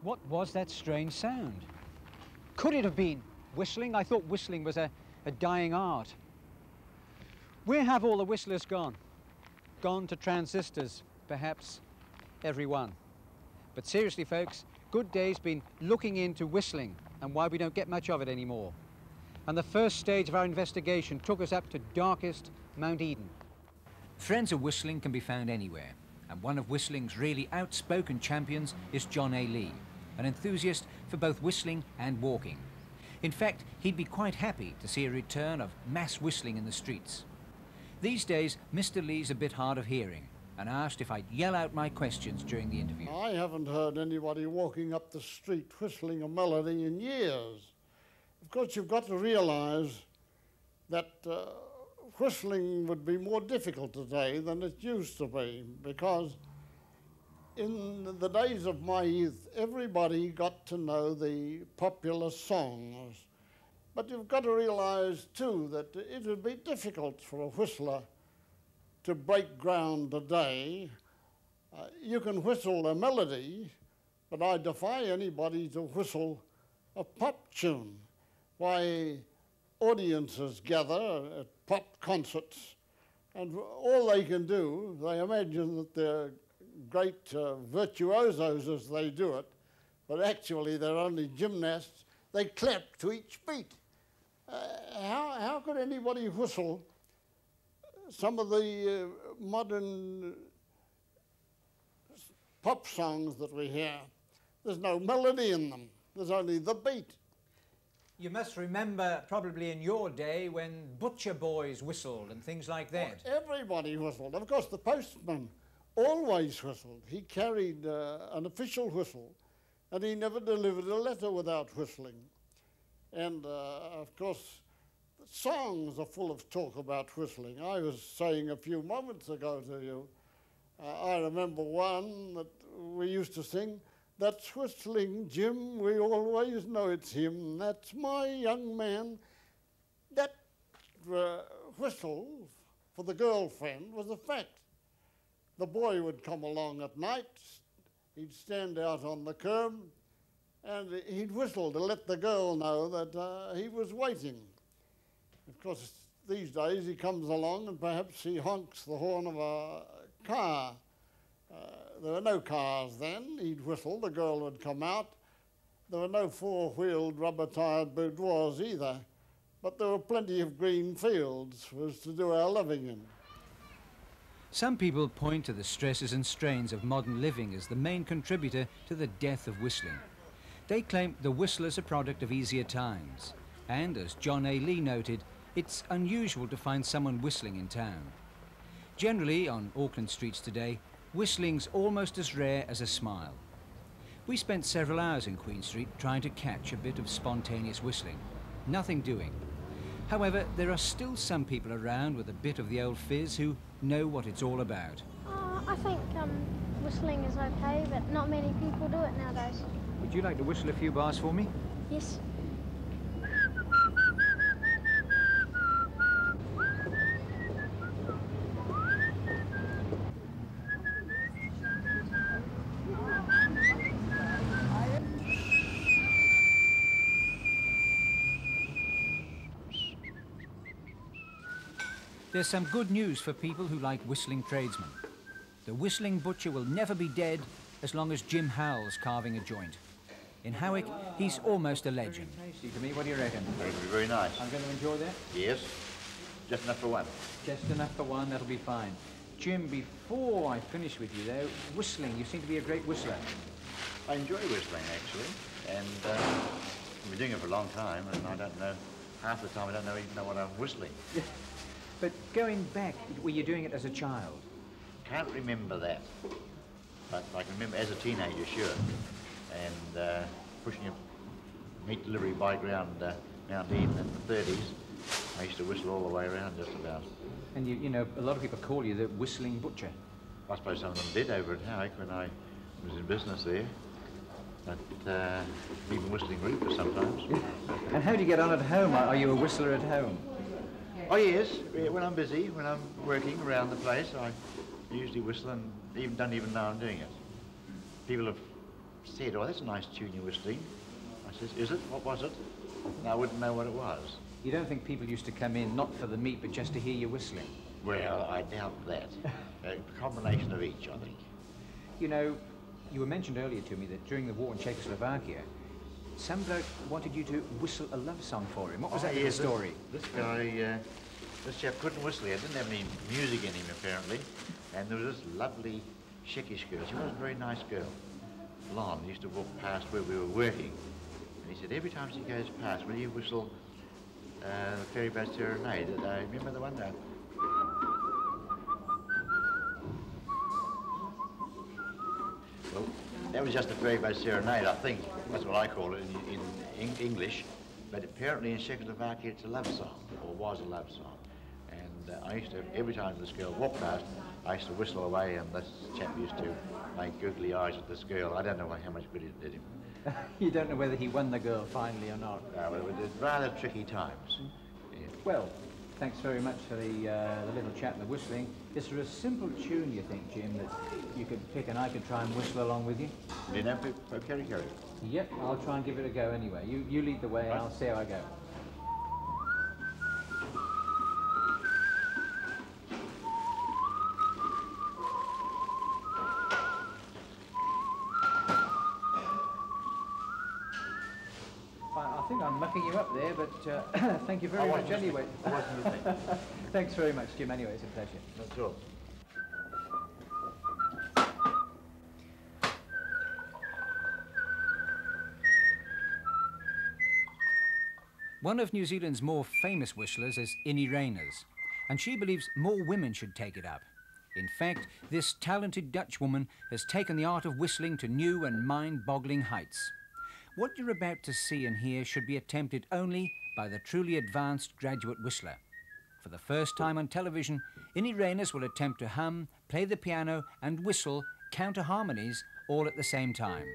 What was that strange sound? Could it have been whistling? I thought whistling was a dying art. Where have all the whistlers gone? Gone to transistors, perhaps every one. But seriously, folks, Good Day's been looking into whistling and why we don't get much of it anymore. And the first stage of our investigation took us up to darkest Mount Eden. Friends of whistling can be found anywhere, and one of whistling's really outspoken champions is John A. Lee, an enthusiast for both whistling and walking. In fact, he'd be quite happy to see a return of mass whistling in the streets. These days, Mr. Lee's a bit hard of hearing and asked if I'd yell out my questions during the interview. I haven't heard anybody walking up the street whistling a melody in years. Of course, you've got to realise that whistling would be more difficult today than it used to be, because in the days of my youth, everybody got to know the popular songs. But you've got to realise, too, that it would be difficult for a whistler to break ground today. You can whistle a melody, but I defy anybody to whistle a pop tune. Why, audiences gather at pop concerts, and all they can do, they imagine that they're great virtuosos as they do it, but actually they're only gymnasts. They clap to each beat. How could anybody whistle some of the modern pop songs that we hear? There's no melody in them. There's only the beat. You must remember probably in your day when butcher boys whistled and things like that. Well, everybody whistled. Of course, the postman always whistled. He carried an official whistle, and he never delivered a letter without whistling. And, of course, songs are full of talk about whistling. I was saying a few moments ago to you, I remember one that we used to sing, "That's whistling Jim, we always know it's him, that's my young man." That whistle for the girlfriend was a fact. The boy would come along at night, he'd stand out on the curb, and he'd whistle to let the girl know that he was waiting. Of course, these days he comes along and perhaps he honks the horn of a car. There were no cars then. He'd whistle, the girl would come out. There were no four-wheeled, rubber-tired boudoirs either, but there were plenty of green fields for us to do our living in. Some people point to the stresses and strains of modern living as the main contributor to the death of whistling. They claim the whistler's a product of easier times, and as John A. Lee noted, it's unusual to find someone whistling in town. Generally, on Auckland streets today, whistling's almost as rare as a smile. We spent several hours in Queen Street trying to catch a bit of spontaneous whistling. Nothing doing. However, there are still some people around with a bit of the old fizz who know what it's all about. I think whistling is okay, but not many people do it nowadays. Would you like to whistle a few bars for me? Yes. There's some good news for people who like whistling tradesmen. The whistling butcher will never be dead as long as Jim Howell's carving a joint. In Howick, he's almost a legend. Very tasty to me. What do you reckon? It'll be very nice. I'm going to enjoy that? Yes. Just enough for one. Just enough for one, that'll be fine. Jim, before I finish with you though, whistling, you seem to be a great whistler. I enjoy whistling actually, and I've been doing it for a long time, and I don't know, half the time I don't even know what I'm whistling. But going back, were you doing it as a child? Can't remember that, but I can remember as a teenager, sure. And pushing a meat delivery bike around Mount Eden in the 30s, I used to whistle all the way around just about. And you know, a lot of people call you the whistling butcher. I suppose some of them did over at Howick when I was in business there. But even whistling Rupert sometimes. And how do you get on at home? Are you a whistler at home? Oh yes, when I'm busy, when I'm working around the place, I usually whistle, and don't even know I'm doing it. People have said, "Oh, that's a nice tune you're whistling." I says, "Is it? What was it?" And I wouldn't know what it was. You don't think people used to come in not for the meat but just to hear you whistling? Well, I doubt that. A combination of each, I think. You know, you were mentioned earlier to me that during the war in Czechoslovakia, some bloke wanted you to whistle a love song for him. What was that little story? This guy, this chap couldn't whistle. He didn't have any music in him, apparently. And there was this lovely Czeckish girl. She was a very nice girl. Blonde, used to walk past where we were working. And he said, every time she goes past, will you whistle the Ferry Boat Serenade? I remember the one now. Well, that was just a Ferry Boat Serenade, I think. That's what I call it in English. But apparently in Czechoslovakia it's a love song, or was a love song. And I used to, every time this girl walked past, I used to whistle away, and this chap used to make googly eyes at this girl. I don't know how much good it did him. You don't know whether he won the girl finally or not? No, it was rather tricky times. Yeah. Well, thanks very much for the little chat and the whistling. Is there a simple tune, you think, Jim, that you could pick and I could try and whistle along with you? Do you know Kerry Kerry? Yep, I'll try and give it a go anyway. You lead the way and I'll see how I go. I think I'm mucking you up there, but thank you very much anyway. I wasn't listening. Thanks very much, Jim. Anyway, it's a pleasure. That's all. One of New Zealand's more famous whistlers is Innie Reiners, and she believes more women should take it up. In fact, this talented Dutch woman has taken the art of whistling to new and mind-boggling heights. What you're about to see and hear should be attempted only by the truly advanced graduate whistler. For the first time on television, Innie Reiners will attempt to hum, play the piano and whistle counter harmonies all at the same time.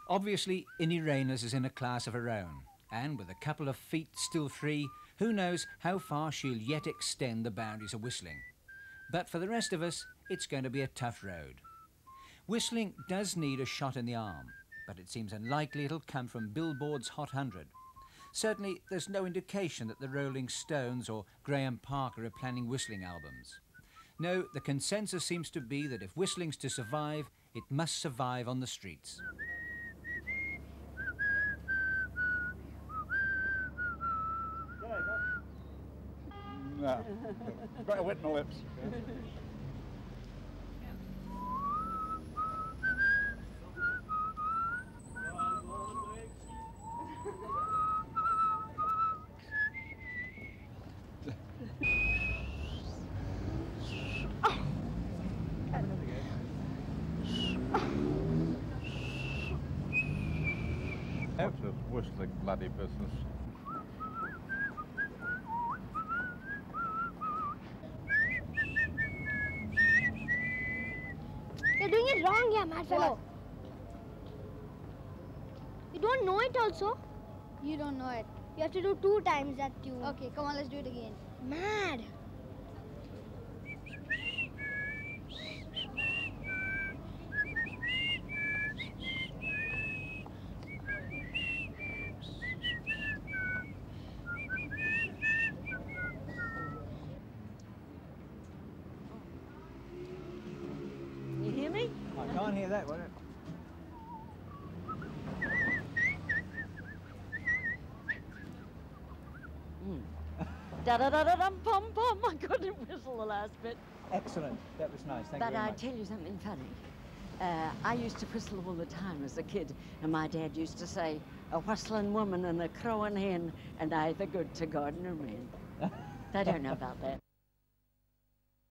Obviously, Innie Reiners is in a class of her own, and with a couple of feet still free, who knows how far she'll yet extend the boundaries of whistling. But for the rest of us, it's going to be a tough road. Whistling does need a shot in the arm, but it seems unlikely it'll come from Billboard's Hot 100. Certainly, there's no indication that the Rolling Stones or Graham Parker are planning whistling albums. No, the consensus seems to be that if whistling's to survive, it must survive on the streets. No, got a wet in my lips. What's this whistling bloody business? You're doing it wrong here, mad fellow. You don't know it also? You don't know it. You have to do 2 times that tune. Okay, come on, let's do it again. Mad. You hear me? I can't hear that one. da-da-da-da-dum-pum-pum. I couldn't whistle the last bit. Excellent. That was nice. Thank But you very I'll much. tell you something funny. I used to whistle all the time as a kid, and my dad used to say, a whistling woman and a crowing hen, and I the good to gardener men. They don't know about that.